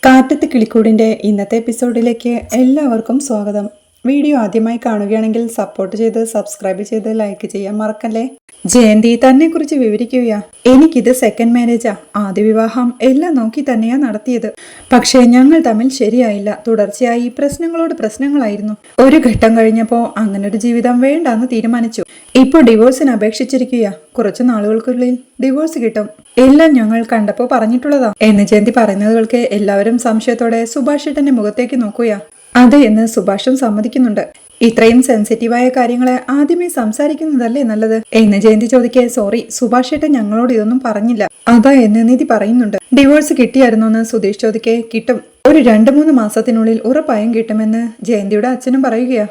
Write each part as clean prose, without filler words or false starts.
കാറ്റത്ത് കിളിക്കൂടിൻ്റെ ഇന്നത്തെ എപ്പിസോഡിലേക്ക് എല്ലാവർക്കും സ്വാഗതം. വീഡിയോ ആദ്യമായി കാണുകയാണെങ്കിൽ സപ്പോർട്ട് ചെയ്ത് സബ്സ്ക്രൈബ് ചെയ്ത് ലൈക്ക് ചെയ്യാൻ മറക്കല്ലേ. ജയന്തി തന്നെ കുറിച്ച് വിവരിക്കുകയാ. എനിക്കിത് സെക്കൻഡ് മാരേജാ. ആദ്യ വിവാഹം എല്ലാം നോക്കി തന്നെയാ നടത്തിയത്. പക്ഷേ ഞങ്ങൾ തമ്മിൽ ശരിയായില്ല. തുടർച്ചയായി പ്രശ്നങ്ങളോട് പ്രശ്നങ്ങളായിരുന്നു. ഒരു ഘട്ടം കഴിഞ്ഞപ്പോൾ അങ്ങനൊരു ജീവിതം വേണ്ടാന്ന് തീരുമാനിച്ചു. ഇപ്പോൾ ഡിവോഴ്സിന് അപേക്ഷിച്ചിരിക്കുക. കുറച്ചു നാളുകൾക്കുള്ളിൽ ഡിവോഴ്സ് കിട്ടും. എല്ലാം ഞങ്ങൾ കണ്ടപ്പോൾ പറഞ്ഞിട്ടുള്ളതാ എന്ന് ജയന്തി പറയുന്നതുകൾക്ക് എല്ലാവരും സംശയത്തോടെ സുഭാഷ് ഏട്ടന്റെ മുഖത്തേക്ക് നോക്കുക. അതെ എന്ന് സുഭാഷും സമ്മതിക്കുന്നുണ്ട്. ഇത്രയും സെൻസിറ്റീവായ കാര്യങ്ങളെ ആദ്യമേ സംസാരിക്കുന്നതല്ലേ നല്ലത് എന്ന് ജയന്തി ചോദിക്കെ, സോറി സുഭാഷ് ഏട്ടൻ ഞങ്ങളോട് ഇതൊന്നും പറഞ്ഞില്ല. അതാ എന്ന് നിധി പറയുന്നുണ്ട്. ഡിവോഴ്സ് കിട്ടിയായിരുന്നു എന്ന് സുധീഷ് ചോദിക്കെ, കിട്ടും. ഒരു 2-3 മാസത്തിനുള്ളിൽ ഉറപ്പായും കിട്ടുമെന്ന് ജയന്തിയുടെ അച്ഛനും പറയുകയാ.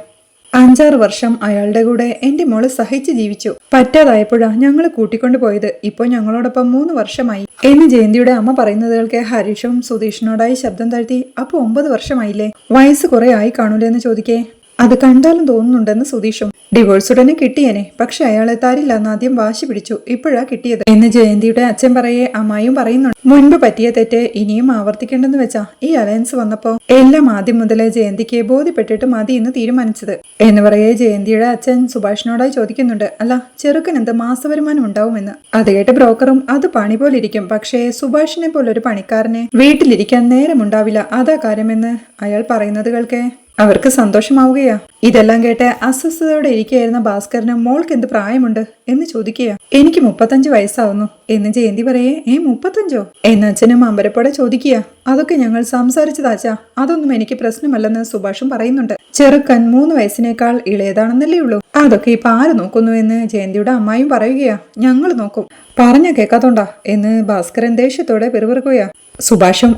5-6 വർഷം അയാളുടെ കൂടെ എന്റെ മോള് സഹിച്ച് ജീവിച്ചു. പറ്റാതായപ്പോഴാ ഞങ്ങൾ കൂട്ടിക്കൊണ്ടു പോയത്. ഇപ്പോൾ ഞങ്ങളോടൊപ്പം 3 വർഷമായി എന്ന് ജയന്തിയുടെ അമ്മ പറയുന്നതുകൾക്ക് ഹരീഷും സുധീഷിനോടായി ശബ്ദം താഴ്ത്തി, അപ്പൊ 9 വർഷമായില്ലേ? വയസ്സ് കുറെ ആയി കാണൂലേ എന്ന് ചോദിക്കേ. അത് കണ്ടാലും തോന്നുന്നുണ്ടെന്ന് സുധീഷും. ഡിവോഴ്സ് ഉടനെ കിട്ടിയേനെ, പക്ഷെ അയാളെ തരില്ലെന്ന് ആദ്യം വാശി പിടിച്ചു. ഇപ്പോഴാ കിട്ടിയത് എന്ന് ജയന്തിയുടെ അച്ഛൻ പറയെ അമ്മായും പറയുന്നുണ്ട്. മുൻപ് പറ്റിയ തെറ്റ് ഇനിയും ആവർത്തിക്കേണ്ടെന്ന് വെച്ചാ ഈ അലയൻസ് വന്നപ്പോ എല്ലാം ആദ്യം മുതലേ ജയന്തിക്ക് ബോധ്യപ്പെട്ടിട്ട് മതി എന്ന് തീരുമാനിച്ചത് എന്ന് പറയെ ജയന്തിയുടെ അച്ഛൻ സുഭാഷിനോടായി ചോദിക്കുന്നുണ്ട്, അല്ല ചെറുക്കൻ എന്ത് മാസവരുമാനം ഉണ്ടാവുമെന്ന്. അത് കേട്ട് ബ്രോക്കറും അത് പണി പോലെ ഇരിക്കും, പക്ഷേ സുഭാഷിനെ പോലൊരു പണിക്കാരനെ വീട്ടിലിരിക്കാൻ നേരമുണ്ടാവില്ല, അതാ കാര്യമെന്ന് അയാൾ പറയുന്നതുകൾക്ക് അവർക്ക് സന്തോഷമാവുകയാ. ഇതെല്ലാം കേട്ട് അസ്വസ്ഥതയോടെ ഇരിക്കുകയായിരുന്ന ഭാസ്കരന് മോൾക്ക് എന്ത് പ്രായമുണ്ട് എന്ന് ചോദിക്കുക. എനിക്ക് 35 വയസ്സാവുന്നു എന്ന് ജയന്തി പറയേ. 35ഓ എന്ന് അച്ഛനും അമ്പരപ്പോടെ ചോദിക്കുക. അതൊക്കെ ഞങ്ങൾ സംസാരിച്ചതാച്ചാ, അതൊന്നും എനിക്ക് പ്രശ്നമല്ലെന്ന് സുഭാഷും പറയുന്നുണ്ട്. ചെറുക്കൻ 3 വയസ്സിനേക്കാൾ ഇളയതാണെന്നല്ലേ ഉള്ളൂ, അതൊക്കെ ഇപ്പൊ ആര് നോക്കുന്നു എന്ന് ജയന്തിയുടെ അമ്മായും പറയുകയാ. ഞങ്ങൾ നോക്കും, പറഞ്ഞ കേൾക്കാത്തോണ്ടാ എന്ന് ഭാസ്കരൻ ദേഷ്യത്തോടെ പെറുപിറുക്കുകയാ. സുഭാഷും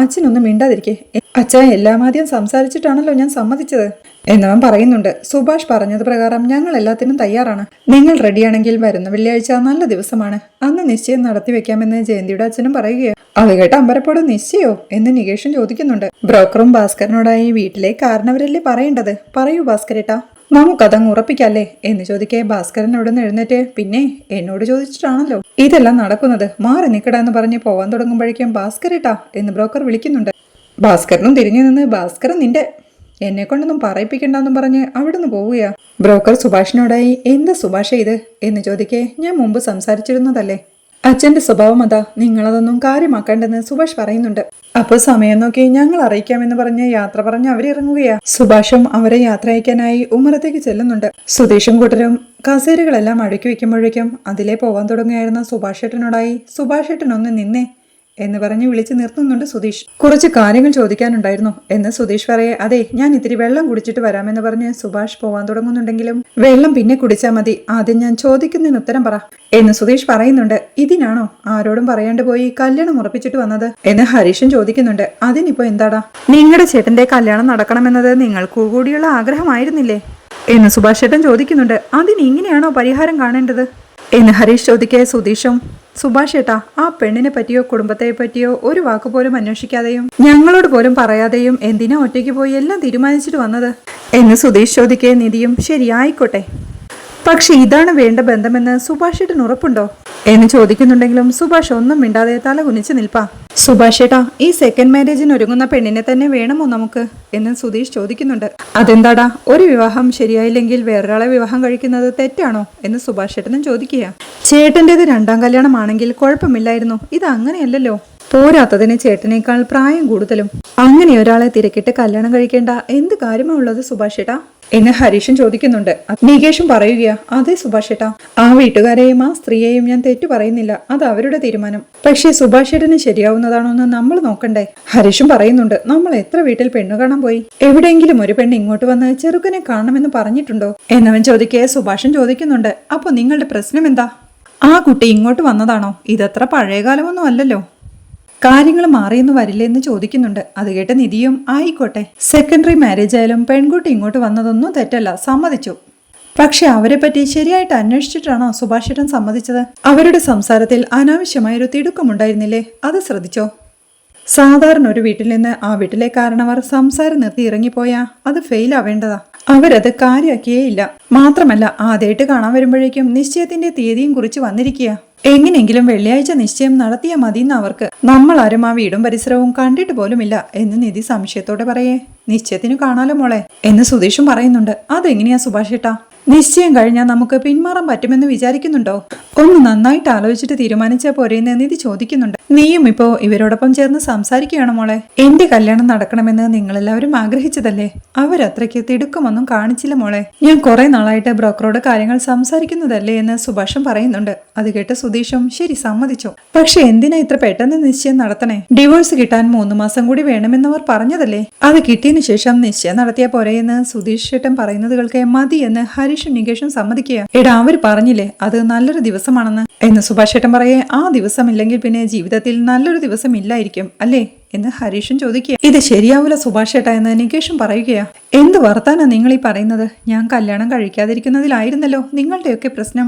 അച്ഛനൊന്നും മിണ്ടാതിരിക്കെ. അച്ഛ എല്ലാം ആദ്യം സംസാരിച്ചിട്ടാണല്ലോ ഞാൻ സമ്മതിച്ചത് എന്നവൻ പറയുന്നുണ്ട്. സുഭാഷ് പറഞ്ഞത് പ്രകാരം ഞങ്ങൾ എല്ലാത്തിനും തയ്യാറാണ്. നിങ്ങൾ റെഡിയാണെങ്കിൽ വരുന്ന വെള്ളിയാഴ്ച നല്ല ദിവസമാണ്, അന്ന് നിശ്ചയം നടത്തി വെക്കാമെന്ന് ജയന്തിയുടെ അച്ഛനും പറയുകയാണ്. അത് കേട്ട് അമ്പരപ്പോടെ നിശ്ചയോ എന്ന് നികേഷും ചോദിക്കുന്നുണ്ട്. ബ്രോക്കറും ഭാസ്കരനോടായി വീട്ടിലെ കാരണവരല്ലേ പറയേണ്ടത്, പറയൂ ഭാസ്കരേട്ടാ, നമുക്കതങ്ങ് ഉറപ്പിക്കല്ലേ എന്ന് ചോദിക്കേ. ഭാസ്കരൻ അവിടെ നിന്ന് എഴുന്നേറ്റ്, പിന്നെ എന്നോട് ചോദിച്ചിട്ടാണല്ലോ ഇതെല്ലാം നടക്കുന്നത്, മാറി നിൽക്കടാന്ന് പറഞ്ഞ് പോവാൻ തുടങ്ങുമ്പോഴേക്കും ഭാസ്കരേട്ടാ എന്ന് ബ്രോക്കർ വിളിക്കുന്നുണ്ട്. ഭാസ്കരനും തിരിഞ്ഞു നിന്ന്, ഭാസ്കരൻ നിന്റെ എന്നെ കൊണ്ടൊന്നും പറയിപ്പിക്കണ്ടെന്നും പറഞ്ഞ് അവിടുന്ന് പോവുകയാ. ബ്രോക്കർ സുഭാഷിനോടായി, എന്താ സുഭാഷ ഇത് എന്ന് ചോദിക്കേ. ഞാൻ മുമ്പ് സംസാരിച്ചിരുന്നതല്ലേ, അച്ഛന്റെ സ്വഭാവം അതാ, നിങ്ങളതൊന്നും കാര്യമാക്കേണ്ടെന്ന് സുഭാഷ് പറയുന്നുണ്ട്. അപ്പൊ സമയം നോക്കി ഞങ്ങൾ അറിയിക്കാമെന്ന് പറഞ്ഞ് യാത്ര പറഞ്ഞ് അവരിറങ്ങുകയാ. സുഭാഷും അവരെ യാത്ര അയക്കാനായി ഉമ്മറത്തേക്ക് ചെല്ലുന്നുണ്ട്. സുധീഷും കൂട്ടരും കസേരകളെല്ലാം അടുക്കി വെക്കുമ്പോഴേക്കും അതിലേ പോവാൻ തുടങ്ങുകയായിരുന്ന സുഭാഷ് ഏട്ടനോടായി, സുഭാഷ് ഏട്ടൻ ഒന്ന് നിന്നേ എന്ന് പറഞ്ഞ് വിളിച്ചു നിർത്തുന്നുണ്ട് സുധീഷ്. കുറച്ച് കാര്യങ്ങൾ ചോദിക്കാനുണ്ടായിരുന്നു എന്ന് സുധീഷ് പറയെ. അതെ, ഞാൻ ഇത്തിരി വെള്ളം കുടിച്ചിട്ട് വരാമെന്ന് പറഞ്ഞ് സുഭാഷ് പോവാൻ തുടങ്ങുന്നുണ്ടെങ്കിലും, വെള്ളം പിന്നെ കുടിച്ചാൽ മതി, ആദ്യം ഞാൻ ചോദിക്കുന്നതിന് ഉത്തരം പറ എന്ന് സുധീഷ് പറയുന്നുണ്ട്. ഇതിനാണോ ആരോടും പറയാണ്ട് പോയി കല്യാണം ഉറപ്പിച്ചിട്ട് വന്നത് എന്ന് ഹരീഷും ചോദിക്കുന്നുണ്ട്. അതിനിപ്പോ എന്താടാ, നിങ്ങളുടെ ചേട്ടന്റെ കല്യാണം നടക്കണമെന്നത് നിങ്ങൾക്ക് കൂടിയുള്ള ആഗ്രഹമായിരുന്നില്ലേ എന്ന് സുഭാഷ് ചേട്ടൻ ചോദിക്കുന്നുണ്ട്. അതിന് ഇങ്ങനെയാണോ പരിഹാരം കാണേണ്ടത് എന്ന് ഹരീഷ് ചോദിക്കെ. സുധീഷും, സുഭാഷ് ഏട്ടാ, ആ പെണ്ണിനെ പറ്റിയോ കുടുംബത്തെ പറ്റിയോ ഒരു വാക്കുപോലും അന്വേഷിക്കാതെയും ഞങ്ങളോട് പോലും പറയാതെയും എന്തിനാ ഒറ്റയ്ക്ക് പോയി എല്ലാം തീരുമാനിച്ചിട്ട് വന്നത് എന്ന് സുധീഷ് ചോദിക്കെ. നിധിയും, ശരി ആയിക്കോട്ടെ, പക്ഷെ ഇതാണ് വേണ്ട ബന്ധമെന്ന് സുഭാഷ് ഏട്ടൻ ഉറപ്പുണ്ടോ എന്ന് ചോദിക്കുന്നുണ്ടെങ്കിലും സുഭാഷ് ഒന്നും മിണ്ടാതെ തല കുനിച്ച് നിൽപ്പാ. സുഭാഷ് ഏട്ടാ, ഈ സെക്കൻഡ് മാരേജിന് ഒരുങ്ങുന്ന പെണ്ണിനെ തന്നെ വേണമോ നമുക്ക് എന്ന് സുധീഷ് ചോദിക്കുന്നുണ്ട്. അതെന്താടാ, ഒരു വിവാഹം ശരിയായില്ലെങ്കിൽ വേറൊരാളെ വിവാഹം കഴിക്കുന്നത് തെറ്റാണോ എന്ന് സുഭാഷ് ഏട്ടനും ചോദിക്കുക. ചേട്ടൻ്റെത് 2ാം കല്യാണമാണെങ്കിൽ കുഴപ്പമില്ലായിരുന്നു, ഇത് അങ്ങനെയല്ലല്ലോ, പോരാത്തതിന് ചേട്ടനേക്കാൾ പ്രായം കൂടുതലും, അങ്ങനെ ഒരാളെ തിരക്കിട്ട് കല്യാണം കഴിക്കേണ്ട എന്ത് കാര്യമാണുള്ളത് സുഭാഷ് ഏട്ടാ എന്ന് ഹരീഷും ചോദിക്കുന്നുണ്ട്. നികേഷും പറയുകയാ. അതെ സുഭാഷ് ഏട്ടാ, ആ വീട്ടുകാരെയും ആ സ്ത്രീയെയും ഞാൻ തെറ്റു പറയുന്നില്ല, അത് അവരുടെ തീരുമാനം, പക്ഷേ സുഭാഷ് ഏട്ടന് ശരിയാവുന്നതാണോ എന്ന് നമ്മൾ നോക്കണ്ടേ. ഹരീഷും പറയുന്നുണ്ട്, നമ്മൾ എത്ര വീട്ടിൽ പെണ്ണു കാണാൻ പോയി, എവിടെയെങ്കിലും ഒരു പെണ്ണ് ഇങ്ങോട്ട് വന്ന് ചെറുക്കനെ കാണണമെന്ന് പറഞ്ഞിട്ടുണ്ടോ എന്നവൻ ചോദിക്കേ. സുഭാഷും ചോദിക്കുന്നുണ്ട്, അപ്പൊ നിങ്ങളുടെ പ്രശ്നം എന്താ, ആ കുട്ടി ഇങ്ങോട്ട് വന്നതാണോ, ഇതത്ര പഴയ കാലമൊന്നും അല്ലല്ലോ, കാര്യങ്ങൾ മാറിയെന്ന് വരില്ലെന്ന് ചോദിക്കുന്നുണ്ട്. അത് കേട്ട് നിധിയും, ആയിക്കോട്ടെ, സെക്കൻഡറി മാരേജ് ആയാലും പെൺകുട്ടി ഇങ്ങോട്ട് വന്നതൊന്നും തെറ്റല്ല, സമ്മതിച്ചു, പക്ഷെ അവരെ പറ്റി ശരിയായിട്ട് അന്വേഷിച്ചിട്ടാണോ സുഭാഷ് ഏട്ടൻ സമ്മതിച്ചത്? അവരുടെ സംസാരത്തിൽ അനാവശ്യമായൊരു തിടുക്കമുണ്ടായിരുന്നില്ലേ, അത് ശ്രദ്ധിച്ചോ? സാധാരണ ഒരു വീട്ടിൽ നിന്ന് ആ വീട്ടിലെ കാരണവർ സംസാരം നിർത്തി ഇറങ്ങിപ്പോയാ അത് ഫെയിൽ ആവേണ്ടതാ. അവരത് കാര്യമാക്കിയേ ഇല്ല. മാത്രമല്ല ആദ്യമായിട്ട് കാണാൻ വരുമ്പോഴേക്കും നിശ്ചയത്തിന്റെ തീയതിയും കുറിച്ച് വന്നിരിക്കുക. എങ്ങനെയെങ്കിലും വെള്ളിയാഴ്ച നിശ്ചയം നടത്തിയാൽ മതിയെന്ന് അവർക്ക്. നമ്മളാരും ആ വീടും പരിസരവും കണ്ടിട്ട് പോലുമില്ല എന്ന് നിധി സംശയത്തോടെ പറയേ. നിശ്ചയത്തിന് കാണാലോ മോളെ എന്ന് സുധീഷും പറയുന്നുണ്ട്. അതെങ്ങനെയാ സുഭാഷ് ഏട്ടാ? നിശ്ചയം കഴിഞ്ഞാൽ നമുക്ക് പിന്മാറാൻ പറ്റുമെന്ന് വിചാരിക്കുന്നുണ്ടോ? ഒന്ന് നന്നായിട്ട് ആലോചിച്ചിട്ട് തീരുമാനിച്ചാൽ പോരെയെന്ന് നിധി ചോദിക്കുന്നുണ്ട്. നീയും ഇപ്പോ ഇവരോടൊപ്പം ചേർന്ന് സംസാരിക്കുകയാണ് മോളെ. എന്റെ കല്യാണം നടക്കണമെന്ന് നിങ്ങളെല്ലാവരും ആഗ്രഹിച്ചതല്ലേ? അവരത്രയ്ക്ക് തിടുക്കമൊന്നും കാണിച്ചില്ല മോളെ. ഞാൻ കുറെ നാളായിട്ട് ബ്രോക്കറോട് കാര്യങ്ങൾ സംസാരിക്കുന്നതല്ലേ എന്ന് സുഭാഷും പറയുന്നുണ്ട്. അത് കേട്ട് സുധീഷും ശരി സമ്മതിച്ചു. പക്ഷെ എന്തിനാ ഇത്ര പെട്ടെന്ന് നിശ്ചയം നടത്തണേ? ഡിവോഴ്സ് കിട്ടാൻ 3 മാസം കൂടി വേണമെന്നവർ പറഞ്ഞതല്ലേ? അത് കിട്ടിയതിനു ശേഷം നിശ്ചയം നടത്തിയാ പോരെയെന്ന് സുധീഷ് ചേട്ടൻ പറയുന്നത് കേൾക്കെ മതി എന്ന് ഹരീഷും നികേഷും സമ്മതിക്കുക. എടാ അവര് പറഞ്ഞില്ലേ അത് നല്ലൊരു ദിവസമാണെന്ന് എന്ന് സുഭാഷ് ചേട്ടൻ പറയേ. ആ ദിവസം ഇല്ലെങ്കിൽ പിന്നെ ജീവിതത്തിൽ നല്ലൊരു ദിവസം ഇല്ലായിരിക്കും അല്ലേ എന്ന് ഹരീഷും ചോദിക്കുക. ഇത് ശരിയാവൂല സുഭാഷ് ചേട്ടാ എന്ന് നികേഷും പറയുകയാ. എന്ത് വർത്താനാ നിങ്ങൾ ഈ പറയുന്നത്? ഞാൻ കല്യാണം കഴിക്കാതിരിക്കുന്നതിലായിരുന്നല്ലോ നിങ്ങളുടെയൊക്കെ പ്രശ്നം.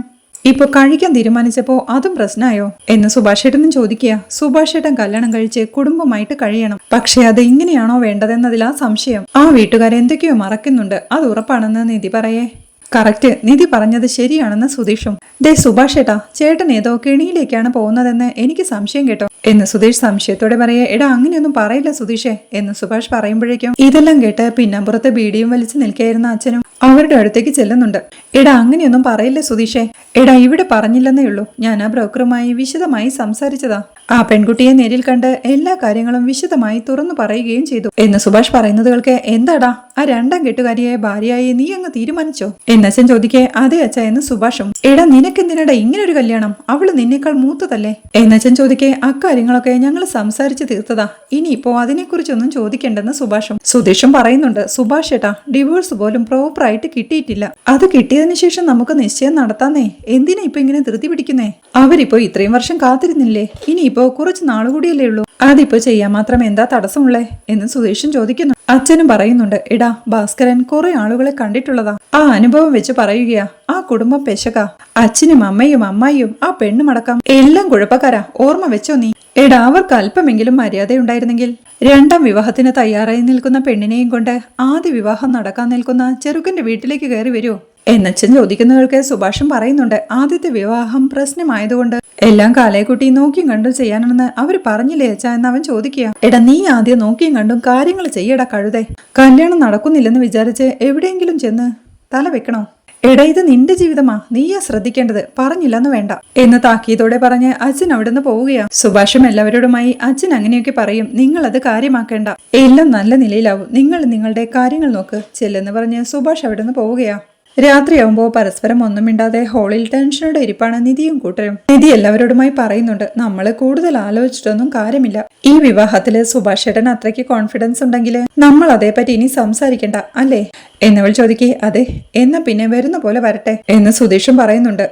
ഇപ്പൊ കഴിക്കാൻ തീരുമാനിച്ചപ്പോ അതും പ്രശ്നമായോ എന്ന് സുഭാഷ് ചേട്ടനും ചോദിക്കുക. സുഭാഷ് ചേട്ടൻ കല്യാണം കഴിച്ച് കുടുംബമായിട്ട് കഴിയണം. പക്ഷെ അത് ഇങ്ങനെയാണോ വേണ്ടതെന്നതിലാ സംശയം. ആ വീട്ടുകാരെന്തൊക്കെയോ മറക്കുന്നുണ്ട്, അത് ഉറപ്പാണെന്ന് നിധി പറയേ. കറക്റ്റ്, നിധി പറഞ്ഞത് ശരിയാണെന്ന് സുധീഷും. ദേ സുഭാഷ് ഏട്ടാ, ചേട്ടൻ ഏതോ കെണിയിലേക്കാണ് പോകുന്നതെന്ന് എനിക്ക് സംശയം കേട്ടോ എന്ന് സുധീഷ് സംശയത്തോടെ പറയേ. എടാ അങ്ങനെയൊന്നും പറയില്ല സുധീഷേ എന്ന് സുഭാഷ് പറയുമ്പോഴേക്കും ഇതെല്ലാം കേട്ട് പിന്നമ്പുറത്ത് ബീഡിയും വലിച്ചു നിൽക്കായിരുന്ന അച്ഛനും അവരുടെ അടുത്തേക്ക് ചെല്ലുന്നുണ്ട്. എടാ അങ്ങനെയൊന്നും പറയില്ല സുധീഷേ. എടാ ഇവിടെ പറഞ്ഞില്ലെന്നേ ഉള്ളൂ, ഞാൻ ആ ബ്രോക്കറുമായി വിശദമായി സംസാരിച്ചതാ. ആ പെൺകുട്ടിയെ നേരിൽ കണ്ട് എല്ലാ കാര്യങ്ങളും വിശദമായി തുറന്നു പറയുകയും ചെയ്തു എന്ന് സുഭാഷ് പറയുന്നത് കേൾക്കെ. എന്താടാ ആ 2ാം കെട്ടുകാരിയായ ഭാര്യയായി നീ അങ്ങ് തീരുമാനിച്ചോ എന്നച്ഛൻ ചോദിക്കേ. അതെ അച്ഛ എന്ന് സുഭാഷും. എടാ നിനക്കെന്തിനടാ ഇങ്ങനൊരു കല്യാണം? അവള് നിന്നേക്കാൾ മൂത്തതല്ലേ എന്നച്ഛൻ ചോദിക്കേ. അക്കാര്യങ്ങളൊക്കെ ഞങ്ങൾ സംസാരിച്ച് തീർത്തതാ, ഇനിയിപ്പോ അതിനെക്കുറിച്ചൊന്നും ചോദിക്കേണ്ടെന്ന് സുഭാഷും. സുധീഷും പറയുന്നുണ്ട്. സുഭാഷ് ഏട്ടാ, ഡിവോഴ്സ് പോലും പ്രോപ്പറായിട്ട് കിട്ടിയിട്ടില്ല. അത് കിട്ടിയതിനു ശേഷം നമുക്ക് നിശ്ചയം നടത്താന്നേ. എന്തിനാ ഇപ്പൊ ഇങ്ങനെ ധൃതി പിടിക്കുന്നേ? അവരിപ്പോ ഇത്രയും വർഷം കാത്തിരുന്നില്ലേ? ഇനിയിപ്പോ കുറച്ച് നാളുകൂടിയല്ലേ ഉള്ളൂ. അതിപ്പോ ചെയ്യാൻ മാത്രം എന്താ തടസ്സമുള്ളേ എന്ന് സുധീഷും ചോദിക്കുന്നു. അച്ഛനും പറയുന്നുണ്ട്. എടാ ഭാസ്കരൻ കുറെ ആളുകളെ കണ്ടിട്ടുള്ളതാ. ആ അനുഭവം വെച്ച് പറയുകയാ. ആ കുടുംബം പെശക. അച്ഛനും അമ്മയും അമ്മായിയും ആ പെണ്ണുമടക്കം എല്ലാം കുഴപ്പക്കാരാ. ഓർമ്മ വെച്ചോ നീ. എടാ അവർക്ക് അല്പമെങ്കിലും മര്യാദയുണ്ടായിരുന്നെങ്കിൽ 2ാം വിവാഹത്തിന് തയ്യാറായി നിൽക്കുന്ന പെണ്ണിനെയും കൊണ്ട് ആദ്യ വിവാഹം നടക്കാൻ നിൽക്കുന്ന ചെറുക്കന്റെ വീട്ടിലേക്ക് കയറി വരുമോ എന്നച്ഛൻ ചോദിക്കുന്നവർക്ക് സുഭാഷും പറയുന്നുണ്ട്. ആദ്യത്തെ വിവാഹം പ്രശ്നമായതുകൊണ്ട് എല്ലാം കാലേക്കുട്ടി നോക്കിയും കണ്ടും ചെയ്യാനാണെന്ന് അവര് പറഞ്ഞില്ലേ അച്ഛ എന്ന് അവൻ ചോദിക്കുക. എടാ നീ ആദ്യം നോക്കിയും കണ്ടും കാര്യങ്ങൾ ചെയ്യടാ കഴുതേ. കല്യാണം നടക്കുന്നില്ലെന്ന് വിചാരിച്ച് എവിടെയെങ്കിലും ചെന്ന് തല വെക്കണോ? എടാ ഇത് നിന്റെ ജീവിതമാ, നീയാ ശ്രദ്ധിക്കേണ്ടത്, പറഞ്ഞില്ലെന്ന് വേണ്ട എന്ന് താക്കീതോടെ പറഞ്ഞ് അച്ഛൻ അവിടുന്ന് പോവുകയാ. സുഭാഷും എല്ലാവരോടുമായി അച്ഛൻ അങ്ങനെയൊക്കെ പറയും, നിങ്ങൾ അത് കാര്യമാക്കേണ്ട, എല്ലാം നല്ല നിലയിലാവും, നിങ്ങൾ നിങ്ങളുടെ കാര്യങ്ങൾ നോക്ക് ചെല്ലെന്ന് പറഞ്ഞ് സുഭാഷ് അവിടുന്ന് പോവുകയാ. രാത്രിയാവുമ്പോൾ പരസ്പരം ഒന്നും മിണ്ടാതെ ഹാളിൽ ടെൻഷനോടെ ഇരിപ്പാണ് നിധിയും കൂട്ടരും. നിധി എല്ലാവരോടുമായി പറയുന്നുണ്ട്. നമ്മള് കൂടുതൽ ആലോചിച്ചിട്ടൊന്നും കാര്യമില്ല. ഈ വിവാഹത്തില് സുഭാഷ് ചേട്ടൻ അത്രയ്ക്ക് കോൺഫിഡൻസ് ഉണ്ടെങ്കിൽ നമ്മൾ അതേപറ്റി ഇനി സംസാരിക്കണ്ട അല്ലേ എന്നവൾ ചോദിക്കേ. അതെ, എന്നാ പിന്നെ വരുന്ന പോലെ വരട്ടെ എന്ന് സുധീഷും പറയുന്നുണ്ട്.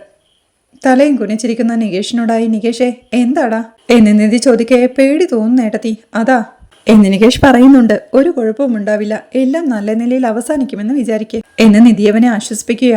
തലയും കുനിച്ചിരിക്കുന്ന നികേഷിനോടായി നികേഷേ എന്താടാ എന്ന് നിധി ചോദിക്കേ. പേടി തോന്നുന്നേട്ടത്തി അതാ എന്ന് നികേഷ് പറയുന്നുണ്ട്. ഒരു കുഴപ്പവും ഉണ്ടാവില്ല, എല്ലാം നല്ല നിലയിൽ അവസാനിക്കുമെന്ന് വിചാരിക്കേ എന്ന് നിധി അവനെ ആശ്വസിപ്പിക്കുക.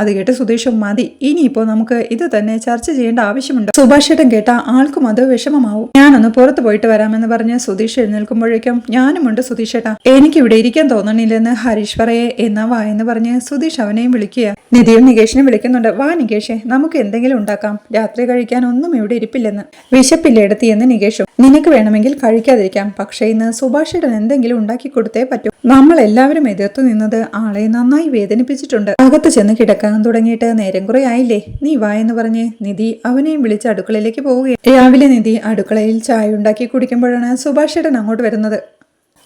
അത് കേട്ട് സുധീഷും മതി, ഇനിയിപ്പോ നമുക്ക് ഇത് തന്നെ ചർച്ച ചെയ്യേണ്ട ആവശ്യമുണ്ട്. സുഭാഷ് ചേട്ടൻ കേട്ട ആൾക്കും അത് വിഷമമാവും. ഞാനൊന്ന് പുറത്തു പോയിട്ട് വരാമെന്ന് പറഞ്ഞ് സുധീഷ് എഴുന്നേൽക്കുമ്പോഴേക്കും ഞാനുമുണ്ട് സുധീഷ് ചേട്ടാ, എനിക്ക് ഇവിടെ ഇരിക്കാൻ തോന്നണില്ലെന്ന് ഹരീഷ് പറയേ. എന്നാ വാ എന്ന് പറഞ്ഞ് സുധീഷ് അവനെയും വിളിക്കുക. നിധിയും നികേഷിനെ വിളിക്കുന്നുണ്ട്. വാ നികേഷേ, നമുക്ക് എന്തെങ്കിലും ഉണ്ടാക്കാം, രാത്രി കഴിക്കാൻ ഒന്നും ഇവിടെ ഇരിപ്പില്ലെന്ന്. വിശപ്പില്ല എടുത്തി എന്ന് നികേഷും. നിനക്ക് വേണമെങ്കിൽ കഴിക്കാതിരിക്കാം, പക്ഷേ ഇന്ന് സുഭാഷ് ചേട്ടൻ എന്തെങ്കിലും ഉണ്ടാക്കി കൊടുത്തേ പറ്റൂ. നമ്മൾ എല്ലാവരും എതിർത്തു നിന്നത് ആളെ നന്നായി വേദനിപ്പിച്ചിട്ടുണ്ട്. അകത്ത് ചെന്ന് കിടക്കാൻ തുടങ്ങിയിട്ട് നേരം കുറെ ആയില്ലേ, നീ വാ എന്ന് പറഞ്ഞ് നിധി അവനെയും വിളിച്ച് അടുക്കളയിലേക്ക് പോവുകയാണ്. രാവിലെ നിധി അടുക്കളയിൽ ചായ ഉണ്ടാക്കി കുടിക്കുമ്പോഴാണ് സുഭാഷ് ചേട്ടൻ അങ്ങോട്ട് വരുന്നത്.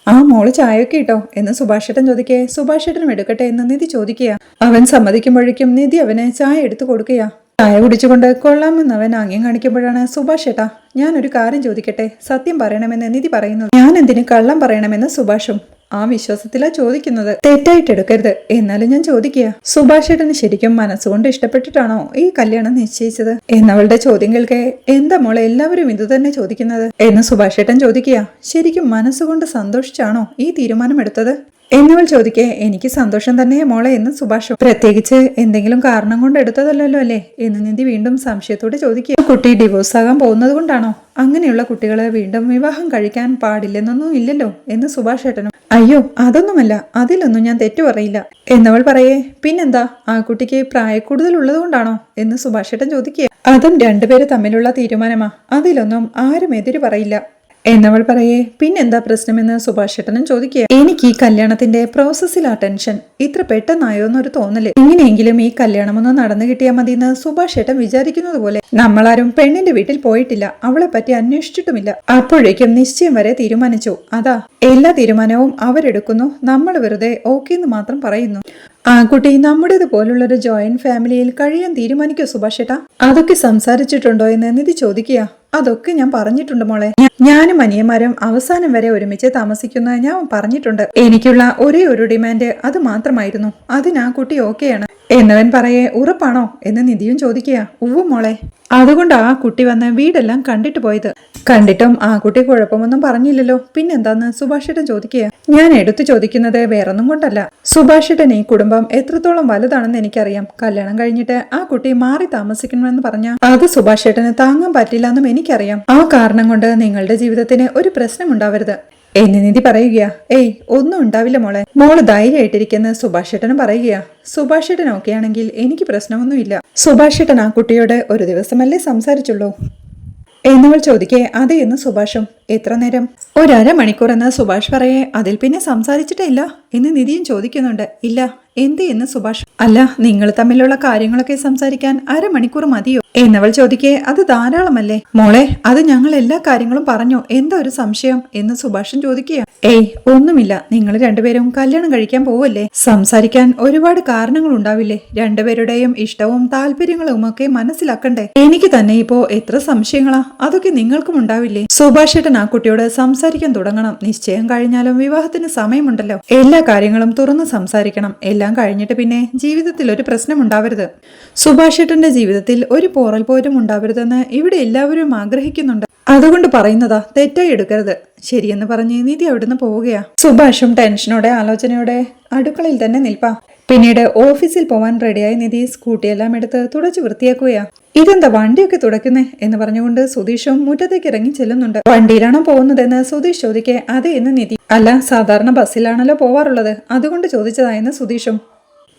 ആ മോള് ചായയൊക്കെ ഇട്ടോ എന്ന് സുഭാഷ് ചേട്ടൻ ചോദിക്കേ. സുഭാഷ് ചേട്ടനും എടുക്കട്ടെ എന്ന് നിധി ചോദിക്കുക. അവൻ സമ്മതിക്കുമ്പോഴേക്കും നിധി അവന് ചായ എടുത്തു കൊടുക്കുക. ചായ കുടിച്ചുകൊണ്ട് കൊള്ളാമെന്ന് അവൻ ആംഗ്യം കാണിക്കുമ്പോഴാണ് സുഭാഷ് ചേട്ടാ, ഞാനൊരു കാര്യം ചോദിക്കട്ടെ, സത്യം പറയണമെന്ന് നിധി പറയുന്നു. ഞാൻ എന്തിന് കള്ളം പറയണമെന്ന് സുഭാഷും ആ വിശ്വാസത്തിലാ ചോദിക്കുന്നത്. തെറ്റായിട്ട് എടുക്കരുത്, എന്നാലും ഞാൻ ചോദിക്കുക, സുഭാഷ് ചേട്ടന് ശരിക്കും മനസ്സുകൊണ്ട് ഇഷ്ടപ്പെട്ടിട്ടാണോ ഈ കല്യാണം നിശ്ചയിച്ചത് എന്നവളുടെ ചോദ്യം കേൾക്കെ. എന്താ മോളെ എല്ലാവരും ഇത് തന്നെ ചോദിക്കുന്നത് എന്ന് സുഭാഷ് ചേട്ടൻ ചോദിക്കുക. ശരിക്കും മനസ്സുകൊണ്ട് സന്തോഷിച്ചാണോ ഈ തീരുമാനം എടുത്തത് എന്നവൾ ചോദിക്കേ. എനിക്ക് സന്തോഷം തന്നെയാ മോളെ എന്ന് സുഭാഷും. പ്രത്യേകിച്ച് എന്തെങ്കിലും കാരണം കൊണ്ട് എടുത്തതല്ലോ അല്ലേ എന്ന് നിധി വീണ്ടും സംശയത്തോടെ ചോദിക്കുക. കുട്ടി ഡിവോഴ്സ് ആകാൻ പോകുന്നത് കൊണ്ടാണോ? അങ്ങനെയുള്ള കുട്ടികളെ വീണ്ടും വിവാഹം കഴിക്കാൻ പാടില്ലെന്നൊന്നും ഇല്ലല്ലോ എന്ന് സുഭാഷ് ചേട്ടനും. അയ്യോ അതൊന്നുമല്ല, അതിലൊന്നും ഞാൻ തെറ്റു പറയില്ല എന്നവൾ പറയേ. പിന്നെന്താ, ആ കുട്ടിക്ക് പ്രായക്കൂടുതലുള്ളത് കൊണ്ടാണോ എന്ന് സുഭാഷേട്ടൻ ചോദിക്കുക. അതും രണ്ടുപേര് തമ്മിലുള്ള തീരുമാനമാ, അതിലൊന്നും ആരും എതിര് പറയില്ല എന്നവൾ പറയേ. പിന്നെന്താ പ്രശ്നമെന്ന് സുഭാഷേട്ടനും ചോദിക്കുക. എനിക്ക് ഈ കല്യാണത്തിന്റെ പ്രോസസ്സിലാ ടെൻഷൻ. ഇത്ര പെട്ടെന്നായോ എന്നൊരു തോന്നല്. ഇങ്ങനെയെങ്കിലും ഈ കല്യാണം ഒന്ന് നടന്നു കിട്ടിയാൽ മതി എന്ന് സുഭാഷേട്ടൻ വിചാരിക്കുന്നത് പോലെ. നമ്മളാരും പെണ്ണിന്റെ വീട്ടിൽ പോയിട്ടില്ല, അവളെ പറ്റി അന്വേഷിച്ചിട്ടുമില്ല. അപ്പോഴേക്കും നിശ്ചയം വരെ തീരുമാനിച്ചു. അതാ എല്ലാ തീരുമാനവും അവരെടുക്കുന്നു, നമ്മൾ വെറുതെ ഓക്കെ എന്ന് മാത്രം പറയുന്നു. ആ കുട്ടി നമ്മുടേത് പോലുള്ളൊരു ജോയിന്റ് ഫാമിലിയിൽ കഴിയാൻ തീരുമാനിക്കോ സുഭാഷേട്ടാ? അതൊക്കെ സംസാരിച്ചിട്ടുണ്ടോ എന്ന് നിധി ചോദിക്കുക. അതൊക്കെ ഞാൻ പറഞ്ഞിട്ടുണ്ട് മോളെ. ഞാനും അനിയന്മാരും അവസാനം വരെ ഒരുമിച്ച് താമസിക്കുന്ന ഞാൻ പറഞ്ഞിട്ടുണ്ട്. എനിക്കുള്ള ഒരേ ഒരു ഡിമാൻഡ് അത് മാത്രമായിരുന്നു. അതിന് ആ കുട്ടി ഓക്കെയാണ് എന്നവൻ പറയേ. ഉറപ്പാണോ എന്ന് നിധിയും ചോദിക്കുക. ഉവ്വ് മോളെ, അതുകൊണ്ട് ആ കുട്ടി വന്ന് വീടെല്ലാം കണ്ടിട്ട് പോയത്. കണ്ടിട്ടും ആ കുട്ടി കുഴപ്പമൊന്നും പറഞ്ഞില്ലല്ലോ, പിന്നെന്താന്ന് സുഭാഷേട്ടൻ ചോദിക്കുക. ഞാൻ എടുത്തു ചോദിക്കുന്നത് വേറൊന്നും കൊണ്ടല്ല. സുഭാഷേട്ടൻ ഈ കുടുംബം എത്രത്തോളം വലുതാണെന്ന് എനിക്കറിയാം. കല്യാണം കഴിഞ്ഞിട്ട് ആ കുട്ടി മാറി താമസിക്കണമെന്ന് പറഞ്ഞാൽ അത് സുഭാഷേട്ടന് താങ്ങാൻ പറ്റില്ല എന്നും എനിക്കറിയാം. ആ കാരണം കൊണ്ട് നിങ്ങളുടെ ജീവിതത്തിന് ഒരു പ്രശ്നം ഉണ്ടാവരുത് എന്ന് നിധി പറയുക. ഏയ് ഒന്നും ഉണ്ടാവില്ല മോളെ, മോള് ധൈര്യമായിട്ടിരിക്കുന്ന സുഭാഷേട്ടനും പറയുക. സുഭാഷേട്ടൻ ഓക്കെ ആണെങ്കിൽ എനിക്ക് പ്രശ്നമൊന്നുമില്ല. സുഭാഷേട്ടൻ ആ കുട്ടിയോട് ഒരു ദിവസമല്ലേ സംസാരിച്ചുള്ളൂ എന്നവൾ ചോദിക്കേ. അതെ എന്ന് സുഭാഷും. എത്ര നേരം? ഒരമണിക്കൂർ എന്ന് സുഭാഷ് പറയേ. അതിൽ പിന്നെ സംസാരിച്ചിട്ടേ ഇല്ല എന്ന് നിധിയും ചോദിക്കുന്നുണ്ട്. ഇല്ല, എന്ത് എന്ന് സുഭാഷ്. അല്ല, നിങ്ങൾ തമ്മിലുള്ള കാര്യങ്ങളൊക്കെ സംസാരിക്കാൻ അരമണിക്കൂർ മതിയോ എന്നവൾ ചോദിക്കേ. അത് ധാരാളമല്ലേ മോളെ, അത് ഞങ്ങൾ എല്ലാ കാര്യങ്ങളും പറഞ്ഞു, എന്താ ഒരു സംശയം എന്ന് സുഭാഷൻ ചോദിക്കുക. ഏയ് ഒന്നുമില്ല, നിങ്ങൾ രണ്ടുപേരും കല്യാണം കഴിക്കാൻ പോവല്ലേ, സംസാരിക്കാൻ ഒരുപാട് കാരണങ്ങൾ ഉണ്ടാവില്ലേ, രണ്ടുപേരുടെയും ഇഷ്ടവും താല്പര്യങ്ങളും ഒക്കെ മനസ്സിലാക്കണ്ടേ. എനിക്ക് തന്നെ ഇപ്പോ എത്ര സംശയങ്ങളാ, അതൊക്കെ നിങ്ങൾക്കും ഉണ്ടാവില്ലേ. സുഭാഷേട്ടൻ ആ കുട്ടിയോട് സംസാരിക്കാൻ തുടങ്ങണം. നിശ്ചയം കഴിഞ്ഞാലും വിവാഹത്തിന് സമയമുണ്ടല്ലോ, എല്ലാ കാര്യങ്ങളും തുറന്ന് സംസാരിക്കണം. എല്ലാം കഴിഞ്ഞിട്ട് പിന്നെ ജീവിതത്തിൽ ഒരു പ്രശ്നം ഉണ്ടാവരുത്. സുഭാഷേട്ടന്റെ ജീവിതത്തിൽ ഒരു പോറൽ പോലും ഉണ്ടാവരുതെന്ന് ഇവിടെ എല്ലാവരും ആഗ്രഹിക്കുന്നുണ്ട്. അതുകൊണ്ട് പറയുന്നതാ, തെറ്റായി എടുക്കരുത്. ശരിയെന്ന് പറഞ്ഞ് നിധി അവിടുന്ന് പോവുകയാ. സുഭാഷും ടെൻഷനോടെ ആലോചനയോടെ അടുക്കളയിൽ തന്നെ നിൽപ്പാ. പിന്നീട് ഓഫീസിൽ പോവാൻ റെഡിയായി നിധി സ്കൂട്ടിയെല്ലാം എടുത്ത് തുടച്ചു വൃത്തിയാക്കുകയാ. ഇതെന്താ വണ്ടിയൊക്കെ തുടയ്ക്കുന്നേ എന്ന് പറഞ്ഞുകൊണ്ട് സുധീഷും മുറ്റത്തേക്ക് ഇറങ്ങി ചെല്ലുന്നുണ്ട്. വണ്ടിയിലാണോ പോകുന്നതെന്ന് സുധീഷ് ചോദിക്കേ. അതെ എന്ന് നിധി. അല്ല, സാധാരണ ബസ്സിലാണല്ലോ പോവാറുള്ളത്, അതുകൊണ്ട് ചോദിച്ചതായെന്ന് സുധീഷും.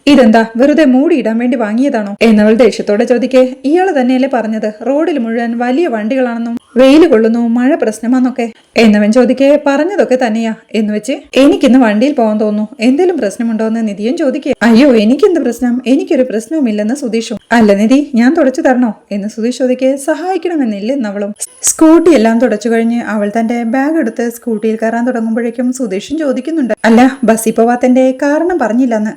ഇതെന്താ വെറുതെ മൂടിയിടാൻ വേണ്ടി വാങ്ങിയതാണോ എന്നവൾ ദേഷ്യത്തോടെ ചോദിക്കേ. ഇയാള് തന്നെയല്ലേ പറഞ്ഞത് റോഡിൽ മുഴുവൻ വലിയ വണ്ടികളാണെന്നും വെയിൽ കൊള്ളുന്നു, മഴ പ്രശ്നമാന്നൊക്കെ എന്നവൻ ചോദിക്കേ. പറഞ്ഞതൊക്കെ തന്നെയാ എന്ന് വെച്ച് എനിക്കിന്ന് വണ്ടിയിൽ പോകാൻ തോന്നുന്നു, എന്തേലും പ്രശ്നമുണ്ടോ എന്ന് നിധിയും ചോദിക്കേ. അയ്യോ എനിക്കെന്ത് പ്രശ്നം, എനിക്കൊരു പ്രശ്നവുമില്ലെന്ന് സുധീഷും. അല്ല നിധി, ഞാൻ തുടച്ചു തരണോ എന്ന് സുധീഷ് ചോദിക്കേ. സഹായിക്കണമെന്നില്ല എന്നവളും. സ്കൂട്ടി എല്ലാം തുടച്ചു കഴിഞ്ഞ് അവൾ തന്റെ ബാഗ് എടുത്ത് സ്കൂട്ടിയിൽ കയറാൻ തുടങ്ങുമ്പോഴേക്കും സുധീഷും ചോദിക്കുന്നുണ്ട്. അല്ല, ബസ്സിൽ പോവാത്തന്റെ കാരണം പറഞ്ഞില്ലെന്ന്.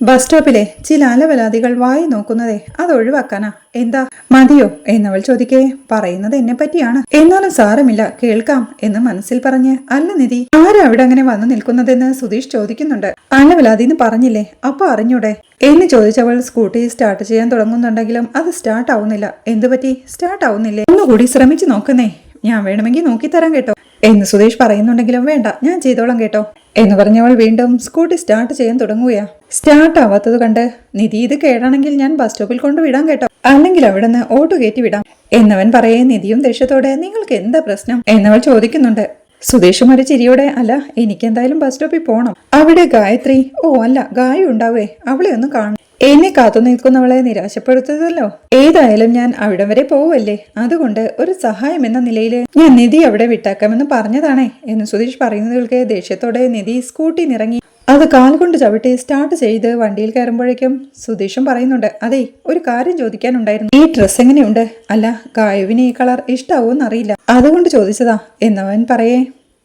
ബസ് സ്റ്റോപ്പിലെ ചില അലവലാദികൾ വായി നോക്കുന്നതേ, അത് ഒഴിവാക്കാനാ. എന്താ മതിയോ എന്നവൾ ചോദിക്കേ. പറയുന്നത് എന്നെ പറ്റിയാണ്, എന്നാലും സാരമില്ല കേൾക്കാം എന്ന് മനസ്സിൽ പറഞ്ഞ്. അല്ല നിധി, ആരാ അവിടെ അങ്ങനെ വന്നു നിൽക്കുന്നതെന്ന് സുധീഷ് ചോദിക്കുന്നുണ്ട്. അലവലാതി എന്ന് പറഞ്ഞില്ലേ, അപ്പൊ അറിഞ്ഞൂടെ എന്ന് ചോദിച്ചവൾ സ്കൂട്ടി സ്റ്റാർട്ട് ചെയ്യാൻ തുടങ്ങുന്നുണ്ടെങ്കിലും അത് സ്റ്റാർട്ട് ആവുന്നില്ല. എന്തുപറ്റി, സ്റ്റാർട്ട് ആവുന്നില്ലേ? ഒന്നുകൂടി ശ്രമിച്ചു നോക്കുന്നേ, ഞാൻ വേണമെങ്കിൽ നോക്കിത്തരാം കേട്ടോ എന്ന് സുധീഷ് പറയുന്നുണ്ടെങ്കിലും വേണ്ട, ഞാൻ ചെയ്തോളാം കേട്ടോ എന്ന് പറഞ്ഞവൾ വീണ്ടും സ്കൂട്ടി സ്റ്റാർട്ട് ചെയ്യാൻ തുടങ്ങുകയാ. സ്റ്റാർട്ട് ആവാത്തത് കണ്ട് നിധി, ഇത് കേടാണെങ്കിൽ ഞാൻ ബസ് സ്റ്റോപ്പിൽ കൊണ്ടുവിടാം കേട്ടോ, അല്ലെങ്കിൽ അവിടെ നിന്ന് ഓട്ടോ കയറ്റി വിടാം എന്നവൻ പറയേ. നിധിയും ദേഷ്യത്തോടെ നിങ്ങൾക്ക് എന്താ പ്രശ്നം എന്നവൾ ചോദിക്കുന്നുണ്ട്. സുധീഷും ഒരു ചിരിയോടെ, അല്ല എനിക്ക് എന്തായാലും ബസ് സ്റ്റോപ്പിൽ പോകണം, അവിടെ ഗായത്രി, ഓ അല്ല ഗായു ഉണ്ടാവേ, അവളെ ഒന്ന് കാണും. എന്നെ കാത്തു നിൽക്കുന്നവളെ നിരാശപ്പെടുത്തതല്ലോ. ഏതായാലും ഞാൻ അവിടം വരെ പോവല്ലേ, അതുകൊണ്ട് ഒരു സഹായം എന്ന നിലയിൽ ഞാൻ നിധി അവിടെ വിട്ടാക്കാമെന്ന് പറഞ്ഞതാണേ എന്ന് സുധീഷ് പറയുന്നതുകൾക്ക് ദേഷ്യത്തോടെ നിധി സ്കൂട്ടി നിറങ്ങി അത് കാൽ കൊണ്ട് ചവിട്ടി സ്റ്റാർട്ട് ചെയ്ത് വണ്ടിയിൽ കയറുമ്പോഴേക്കും സുധീഷും പറയുന്നുണ്ട്. അതെ, ഒരു കാര്യം ചോദിക്കാനുണ്ടായിരുന്നു. ഈ ഡ്രസ് എങ്ങനെയുണ്ട്? അല്ല, ഗായുവിന് ഈ കളർ ഇഷ്ടാവോന്നറിയില്ല, അതുകൊണ്ട് ചോദിച്ചതാ എന്നവൻ പറയേ.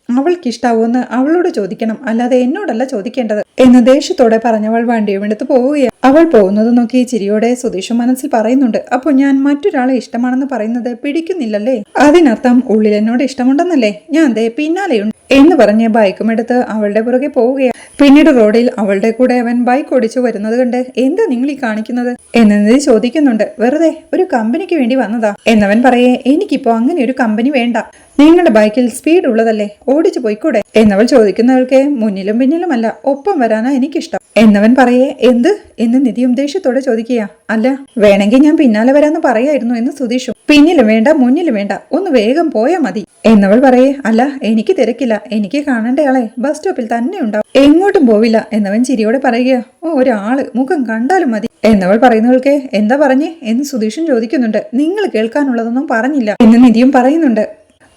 അവൾക്കിഷ്ടാവോന്ന് അവളോട് ചോദിക്കണം, അല്ലാതെ എന്നോടല്ല ചോദിക്കേണ്ടത് എന്ന് ദേഷ്യത്തോടെ പറഞ്ഞവൾ വണ്ടിയും എടുത്ത് പോവുകയാണ്. അവൾ പോകുന്നത് നോക്കി ചിരിയോടെ സുധീഷും മനസ്സിൽ പറയുന്നുണ്ട്. അപ്പോൾ ഞാൻ മറ്റൊരാളെ ഇഷ്ടമാണെന്ന് പറയുന്നത് പിടിക്കുന്നില്ലല്ലേ, അതിനർത്ഥം ഉള്ളിൽ എന്നോട് ഇഷ്ടമുണ്ടെന്നല്ലേ, ഞാൻ ദേ പിന്നാലെയുണ്ട് എന്ന് പറഞ്ഞ് ബൈക്കും എടുത്ത് അവളുടെ പുറകെ പോവുകയാണ്. പിന്നീട് റോഡിൽ അവളുടെ കൂടെ അവൻ ബൈക്ക് ഓടിച്ചു വരുന്നത് കണ്ട് എന്താ നിങ്ങൾ ഈ കാണിക്കുന്നത് എന്നത് ചോദിക്കുന്നുണ്ട്. വെറുതെ ഒരു കമ്പനിക്ക് വേണ്ടി വന്നതാ എന്നവൻ പറയേ. എനിക്കിപ്പോ അങ്ങനെ ഒരു കമ്പനി വേണ്ട, നിങ്ങളുടെ ബൈക്കിൽ സ്പീഡ് ഉള്ളതല്ലേ, ഓടിച്ചു പോയിക്കൂടെ എന്നവൾ ചോദിക്കുന്നവൾക്ക് മുന്നിലും പിന്നിലുമല്ല ഒപ്പം വരാനാ എനിക്കിഷ്ടം എന്നവൻ പറയേ എന്ത് എന്ന് നിധിയും ദേഷ്യത്തോടെ ചോദിക്കുക. അല്ല വേണമെങ്കിൽ ഞാൻ പിന്നാലെ വരാന്ന് പറയായിരുന്നു എന്ന് സുധീഷും. പിന്നിലും വേണ്ട മുന്നിലും വേണ്ട, ഒന്ന് വേഗം പോയാ മതി എന്നവൾ പറയേ. അല്ല എനിക്ക് തിരക്കില്ല, എനിക്ക് കാണേണ്ടയാളെ ബസ് സ്റ്റോപ്പിൽ തന്നെ ഉണ്ടാവും, എങ്ങോട്ടും പോവില്ല എന്നവൻ ചിരിയോടെ പറയുക. ഓ ഒരാള് മുഖം കണ്ടാലും മതി എന്നവൾ പറയുന്നവൾക്ക് എന്താ പറഞ്ഞേ എന്ന് സുധീഷും ചോദിക്കുന്നുണ്ട്. നിങ്ങൾ കേൾക്കാനുള്ളതൊന്നും പറഞ്ഞില്ല എന്ന് നിധിയും പറയുന്നുണ്ട്.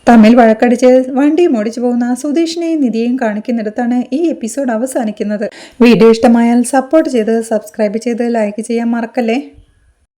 തമ്മിൽ വഴക്കടിച്ച് വണ്ടിയും ഓടിച്ചു പോകുന്ന സുധീഷിനെയും നിധിയെയും കാണിക്കുന്നിടത്താണ് ഈ എപ്പിസോഡ് അവസാനിക്കുന്നത്. വീഡിയോ ഇഷ്ടമായാൽ സപ്പോർട്ട് ചെയ്ത് സബ്സ്ക്രൈബ് ചെയ്ത് ലൈക്ക് ചെയ്യാൻ മറക്കല്ലേ.